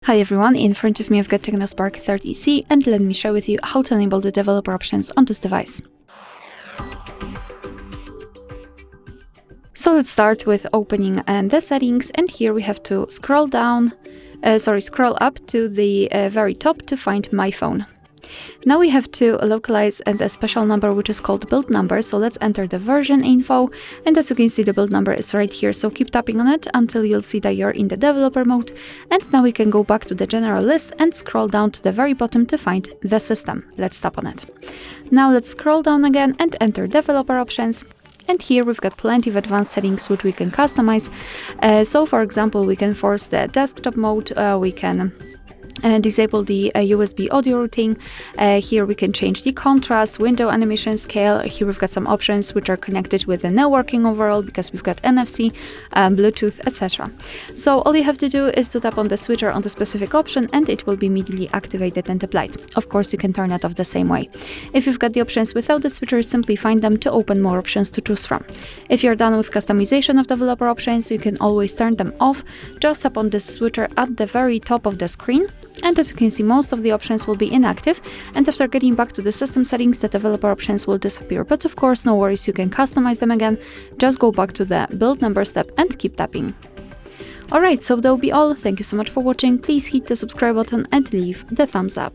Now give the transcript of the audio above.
Hi everyone, in front of me I've got TECNO Spark 30C, and let me share with you how to enable the developer options on this device. So let's start with opening the settings, and here we have to scroll up to the very top to find My Phone. Now we have to localize a special number which is called build number, so let's enter the version info, and as you can see the build number is right here, so keep tapping on it until you'll see that you're in the developer mode. And now we can go back to the general list and scroll down to the very bottom to find the system. Let's tap on it. Now let's scroll down again and enter developer options. And here we've got plenty of advanced settings which we can customize. So for example, we can force the desktop mode, we can disable the USB audio routing. Here we can change the contrast, window animation scale. Here we've got some options which are connected with the networking overall because we've got NFC, Bluetooth, etc. So all you have to do is to tap on the switcher on the specific option and it will be immediately activated and applied. Of course, you can turn it off the same way. If you've got the options without the switcher, simply find them to open more options to choose from. If you're done with customization of developer options, you can always turn them off. Just tap on the switcher at the very top of the screen. And as you can see, most of the options will be inactive, and after getting back to the system settings, the developer options will disappear. But of course, no worries, you can customize them again. Just go back to the build number step and keep tapping. Alright, so that will be all. Thank you so much for watching. Please hit the subscribe button and leave the thumbs up.